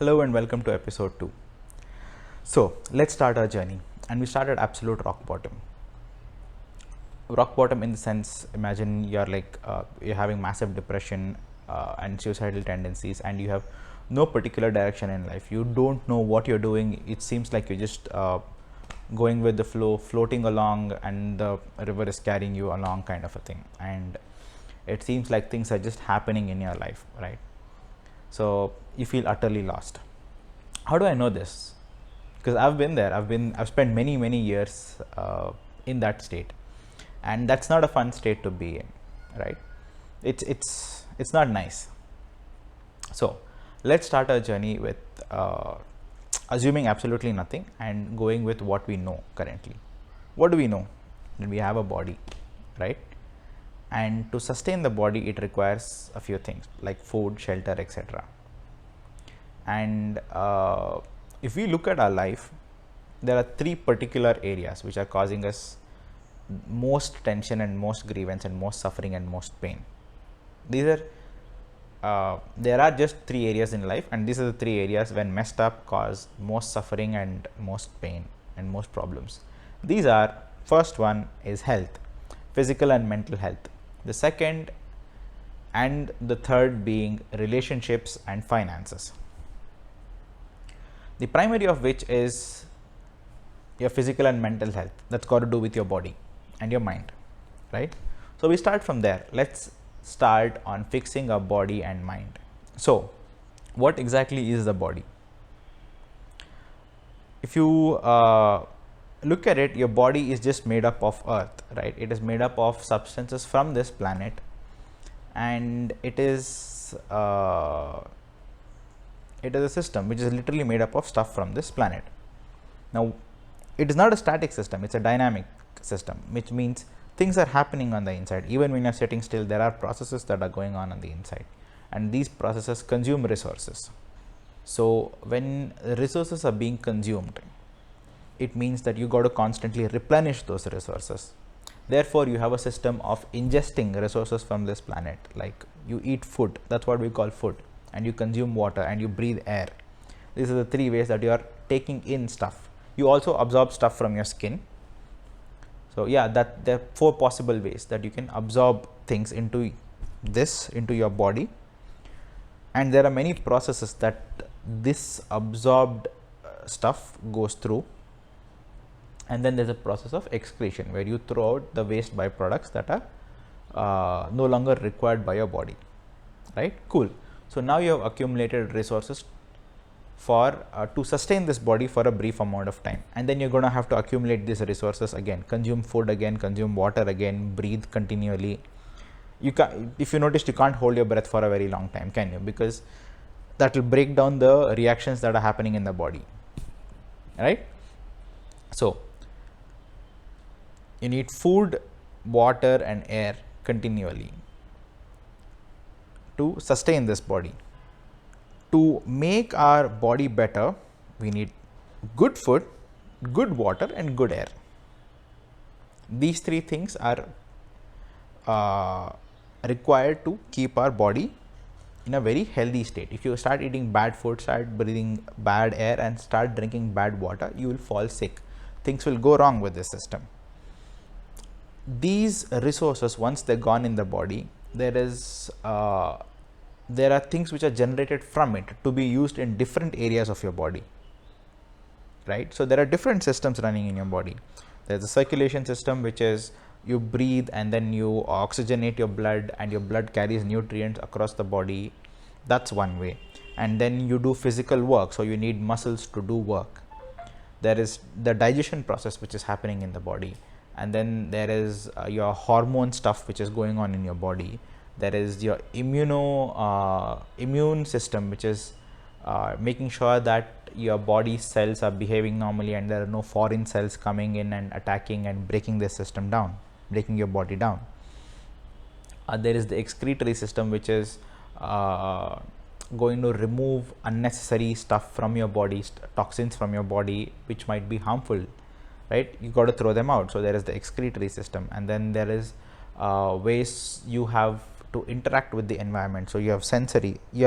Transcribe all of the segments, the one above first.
Hello and welcome to episode 2. So let's start our journey, and we start at absolute rock bottom. Rock bottom in the sense, imagine you're having massive depression and suicidal tendencies, and you have no particular direction in life. You don't know what you're doing. It seems like you're just going with the flow, floating along, and the river is carrying you along, kind of a thing. And it seems like things are just happening in your life, right? So you feel utterly lost. How do I know this? Because I've been there. I've spent many years in that state, and that's not a fun state to be in, right? It's not nice. So let's start our journey with assuming absolutely nothing and going with what we know currently. What do we know? That we have a body, right? And to sustain the body, it requires a few things like food, shelter, etc. And if we look at our life, there are three particular areas which are causing us most tension and most grievance and most suffering and most pain. There are just three areas in life, and these are the three areas when messed up cause most suffering and most pain and most problems. These are, first one is health, physical and mental health. The second and the third being relationships and finances. The primary of which is your physical and mental health. That's got to do with your body and your mind, right? So we start from there. Let's start on fixing our body and mind. So what exactly is the body? If you look at it, your body is just made up of earth, right? It is made up of substances from this planet, and it is a system which is literally made up of stuff from this planet. Now, it is not a static system, it's a dynamic system, which means things are happening on the inside. Even when you're sitting still, there are processes that are going on the inside, and these processes consume resources. So when resources are being consumed, it means that you got to constantly replenish those resources. Therefore, you have a system of ingesting resources from this planet. Like you eat food, that's what we call food, and you consume water, and you breathe air. These are the three ways that you are taking in stuff. You also absorb stuff from your skin. So yeah, that there are four possible ways that you can absorb things into your body, and there are many processes that this absorbed stuff goes through. And then there's a process of excretion where you throw out the waste byproducts that are no longer required by your body, right? Cool. So now you have accumulated resources for to sustain this body for a brief amount of time, and then you're going to have to accumulate these resources again, consume food again, consume water again, breathe continually. You can, if you noticed, you can't hold your breath for a very long time, can you? Because that will break down the reactions that are happening in the body, right? So you need food, water, and air continually to sustain this body. To make our body better, we need good food, good water, and good air. These three things are required to keep our body in a very healthy state. If you start eating bad food, start breathing bad air, and start drinking bad water, you will fall sick. Things will go wrong with this system. These resources, once they're gone in the body, there are things which are generated from it to be used in different areas of your body, right? So there are different systems running in your body. There's a circulation system, which is you breathe and then you oxygenate your blood, and your blood carries nutrients across the body. That's one way. And then you do physical work, so you need muscles to do work. There is the digestion process which is happening in the body, and then there is your hormone stuff which is going on in your body. There is your immune system, which is making sure that your body cells are behaving normally and there are no foreign cells coming in and attacking and breaking the system down, breaking your body down. There is the excretory system, which is going to remove unnecessary stuff from your body, toxins from your body which might be harmful, right? You got to throw them out. So there is the excretory system, and then there is ways you have to interact with the environment. So you have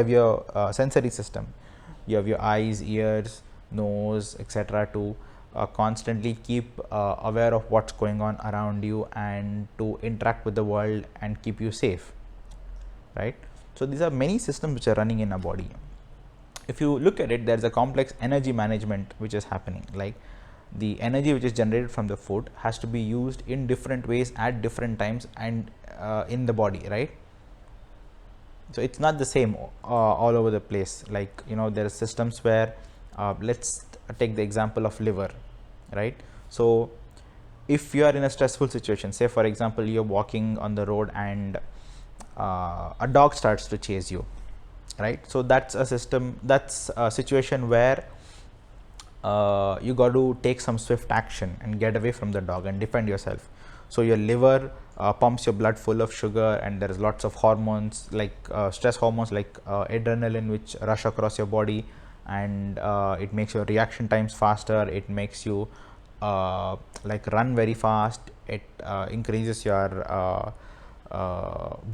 your sensory system, You have your eyes, ears, nose, etc. to constantly keep aware of what's going on around you and to interact with the world and keep you safe, right? So these are many systems which are running in our body. If you look at it, there's a complex energy management which is happening. Like the energy which is generated from the food has to be used in different ways at different times and in the body, right? So it's not the same all over the place. Like, you know, there are systems where let's take the example of liver, right? So if you are in a stressful situation, say for example you're walking on the road and a dog starts to chase you, right? So that's a system, that's a situation where you got to take some swift action and get away from the dog and defend yourself. So your liver pumps your blood full of sugar, and there is lots of hormones like stress hormones like adrenaline which rush across your body, and it makes your reaction times faster. It makes you like run very fast. It increases your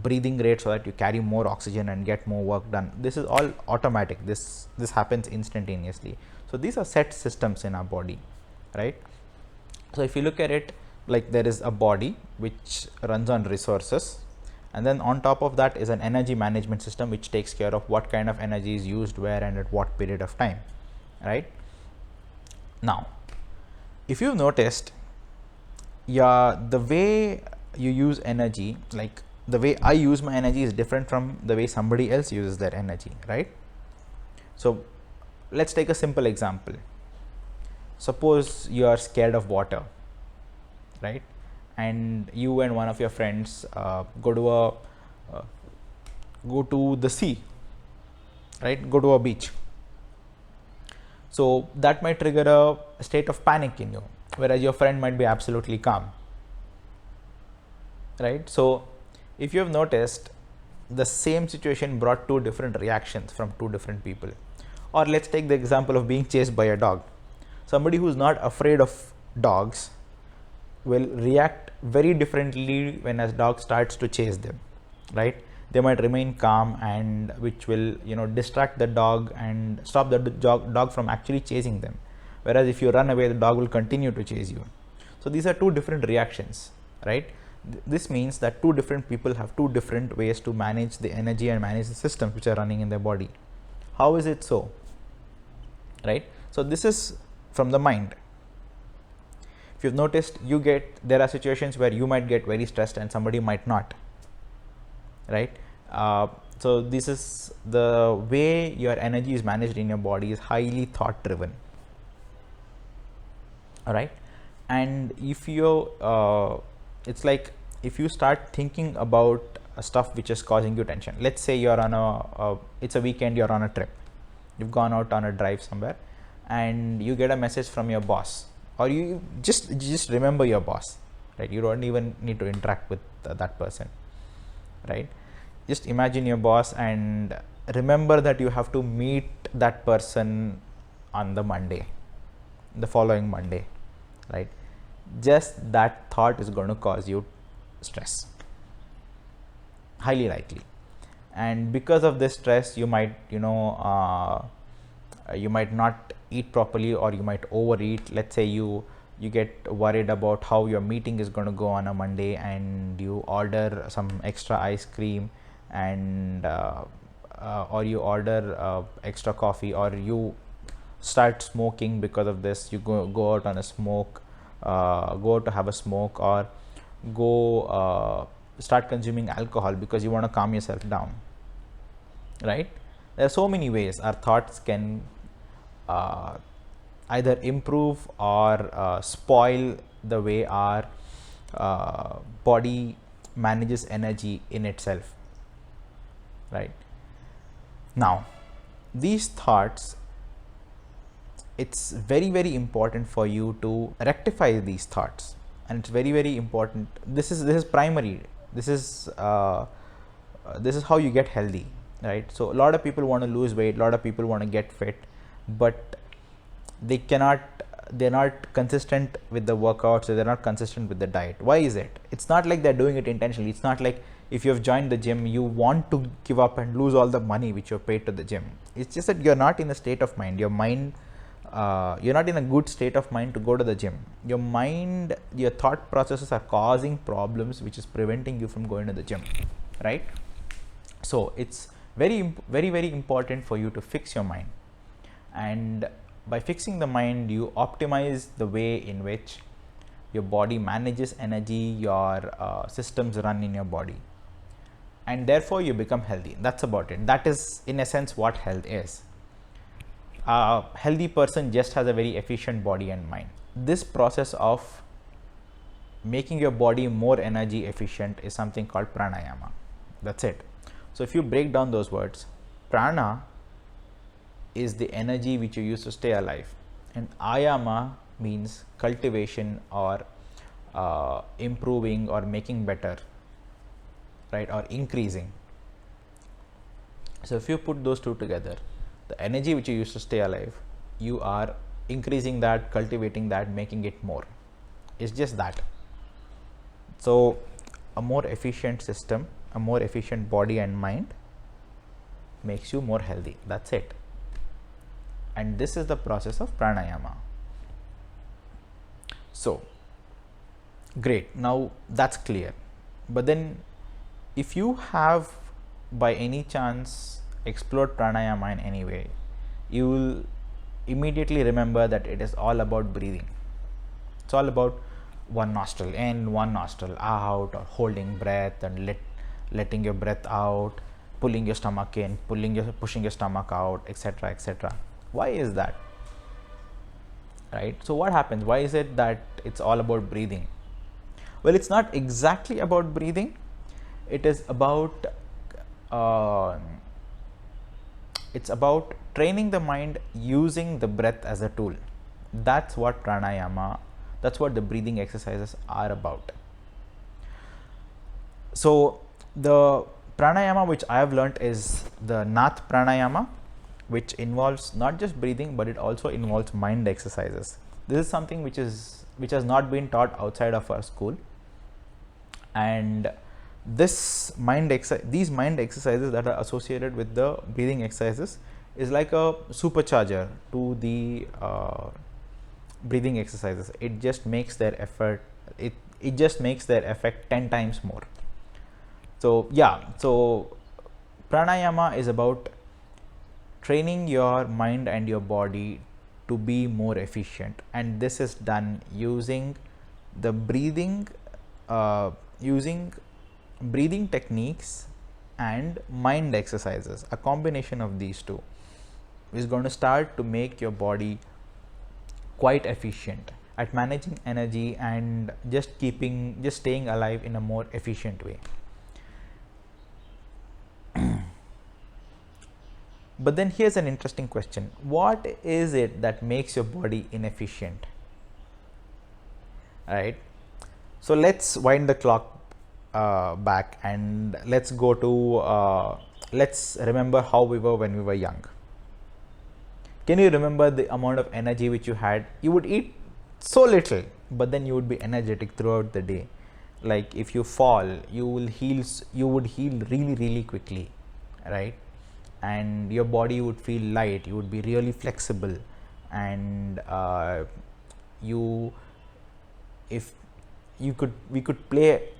breathing rate so that you carry more oxygen and get more work done. This is all automatic. This happens instantaneously. So these are set systems in our body, right? So if you look at it, like there is a body which runs on resources, and then on top of that is an energy management system which takes care of what kind of energy is used where and at what period of time, right? Now if you've noticed, the way you use energy, like the way I use my energy is different from the way somebody else uses their energy, right? So let's take a simple example. Suppose you are scared of water, right? And you and one of your friends go to the sea, right? Go to a beach. So that might trigger a state of panic in you, whereas your friend might be absolutely calm, right? So if you have noticed, the same situation brought two different reactions from two different people. Or let's take the example of being chased by a dog. Somebody who's not afraid of dogs will react very differently when a dog starts to chase them, right? They might remain calm, and which will, you know, distract the dog and stop the dog from actually chasing them. Whereas if you run away, the dog will continue to chase you. So these are two different reactions, right? This means that two different people have two different ways to manage the energy and manage the systems which are running in their body. How is it so, right? So this is from the mind. If you've noticed, there are situations where you might get very stressed and somebody might not, right? So this is the way your energy is managed in your body is highly thought driven, all right? And if you it's like if you start thinking about stuff which is causing you tension. Let's say you're on it's a weekend, you're on a trip, you've gone out on a drive somewhere, and you get a message from your boss, or you just remember your boss, right? You don't even need to interact with that person, right? Just imagine your boss and remember that you have to meet that person on the following Monday, right? Just that thought is going to cause you stress, highly likely. And because of this stress, you might, you might not eat properly, or you might overeat. Let's say you get worried about how your meeting is going to go on a Monday, and you order some extra ice cream, and or you order extra coffee, or you start smoking. Because of this, you go out on a smoke, go out to have a smoke, or go start consuming alcohol because you want to calm yourself down, right? There are so many ways our thoughts can either improve or spoil the way our body manages energy in itself, right? Now these thoughts, it's very, very important for you to rectify these thoughts, and it's very, very important. This is primary. This is how you get healthy, right? So a lot of people want to lose weight, a lot of people want to get fit, but they're not consistent with the workouts, or they're not consistent with the diet. Why is it? It's not like they're doing it intentionally. It's not like if you have joined the gym, you want to give up and lose all the money which you have paid to the gym. It's just that you're not in a state of mind. Your mind, you're not in a good state of mind to go to the gym. Your mind, your thought processes are causing problems which is preventing you from going to the gym, right? So it's very, very important for you to fix your mind. And by fixing the mind, you optimize the way in which your body manages energy, your systems run in your body, and therefore you become healthy. That's about it. That is in a sense what health is. A healthy person just has a very efficient body and mind. This process of making your body more energy efficient is something called pranayama. That's it. So if you break down those words, prana is the energy which you use to stay alive, and ayama means cultivation or improving or making better, right, or increasing. So if you put those two together, the energy which you use to stay alive, you are increasing that, cultivating that, making it more. It's just that. So a more efficient system, a more efficient body and mind makes you more healthy. That's it. And this is the process of pranayama. So great, now that's clear. But then if you have by any chance explored pranayama in any way, you will immediately remember that it is all about breathing. It's all about one nostril in, one nostril out, or holding breath and letting your breath out, pulling your stomach in, pushing your stomach out, etc., etc. Why is that? Right? So what happens? Why is it that it's all about breathing? Well, it's not exactly about breathing. It is about training the mind using the breath as a tool. That's what pranayama, that's what the breathing exercises are about. So the pranayama which I have learnt is the Nath pranayama, which involves not just breathing, but it also involves mind exercises. This is something which has not been taught outside of our school, and these mind exercises that are associated with the breathing exercises is like a supercharger to the breathing exercises. It just makes their effort, it just makes their effect 10 times more. So yeah, so pranayama is about training your mind and your body to be more efficient, and this is done using the breathing techniques and mind exercises. A combination of these two is going to start to make your body quite efficient at managing energy and just staying alive in a more efficient way. But then here's an interesting question. What is it that makes your body inefficient? Right? So let's wind the clock back and let's go to, let's remember how we were when we were young. Can you remember the amount of energy which you had? You would eat so little, but then you would be energetic throughout the day. Like if you fall, you would heal really, really quickly, right? And your body would feel light, you would be really flexible, and we could play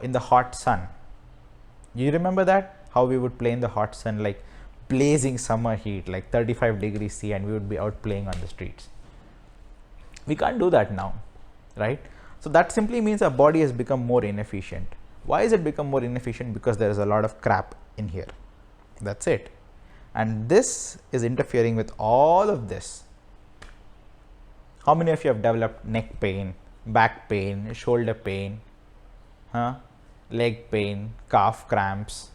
in the hot sun. You remember that? How we would play in the hot sun, like blazing summer heat, like 35 degrees C, and we would be out playing on the streets. We can't do that now, right? So that simply means our body has become more inefficient. Why has it become more inefficient? Because there is a lot of crap in here. That's it. And this is interfering with all of this. How many of you have developed neck pain, back pain, shoulder pain, leg pain, calf cramps,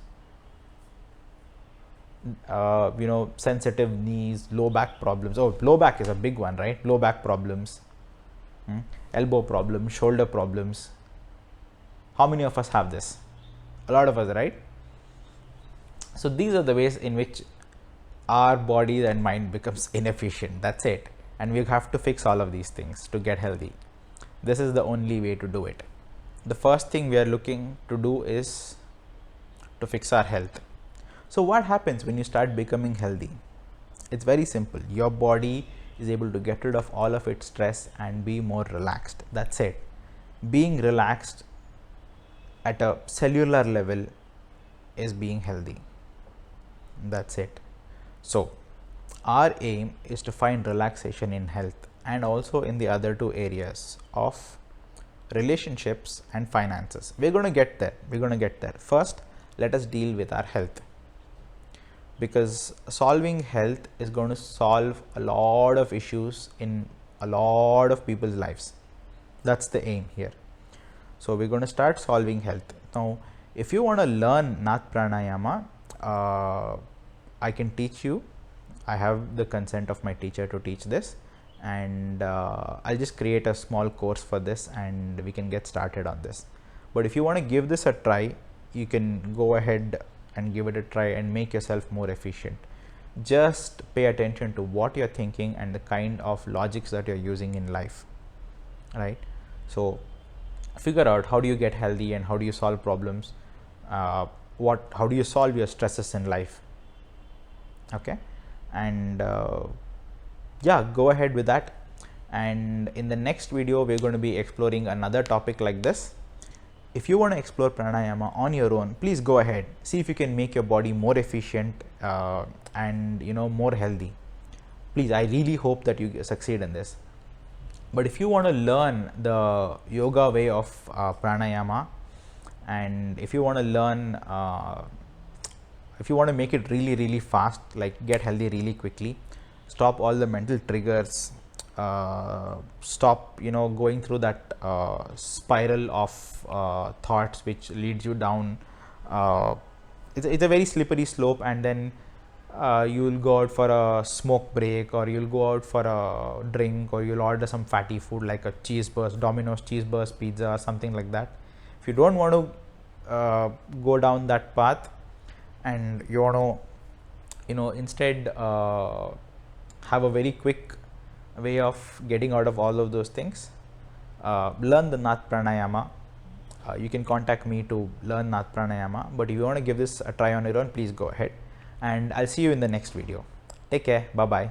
sensitive knees, low back problems? Oh, low back is a big one, right? Low back problems, elbow problems, shoulder problems. How many of us have this? A lot of us, right? So these are the ways in which our body and mind becomes inefficient. That's it. And we have to fix all of these things to get healthy. This is the only way to do it. The first thing we are looking to do is to fix our health. So what happens when you start becoming healthy? It's very simple. Your body is able to get rid of all of its stress and be more relaxed. That's it. Being relaxed at a cellular level is being healthy. That's it. So our aim is to find relaxation in health and also in the other two areas of relationships and finances. We're going to get there. First, let us deal with our health, because solving health is going to solve a lot of issues in a lot of people's lives. That's the aim here. So we're going to start solving health. Now, if you want to learn Nath Pranayama, I can teach you. I have the consent of my teacher to teach this, and I'll just create a small course for this and we can get started on this. But if you want to give this a try, you can go ahead and give it a try and make yourself more efficient. Just pay attention to what you're thinking and the kind of logics that you're using in life, right? So figure out how do you get healthy and how do you solve problems, how do you solve your stresses in life, okay? And yeah, go ahead with that. And in the next video we're going to be exploring another topic like this. If you want to explore pranayama on your own, please go ahead, see if you can make your body more efficient and more healthy. Please, I really hope that you succeed in this. But if you want to learn the yoga way of pranayama, and if you want to learn if you want to make it really fast, like get healthy really quickly, stop all the mental triggers, stop going through that spiral of thoughts which leads you down. It's a very slippery slope, and then you'll go out for a smoke break, or you'll go out for a drink, or you'll order some fatty food like a cheese burst, Domino's cheese burst pizza or something like that. If you don't want to go down that path and you want to instead have a very quick way of getting out of all of those things, learn the Nath Pranayama. You can contact me to learn Nath Pranayama, but if you want to give this a try on your own, please go ahead, and I'll see you in the next video. Take care. Bye bye.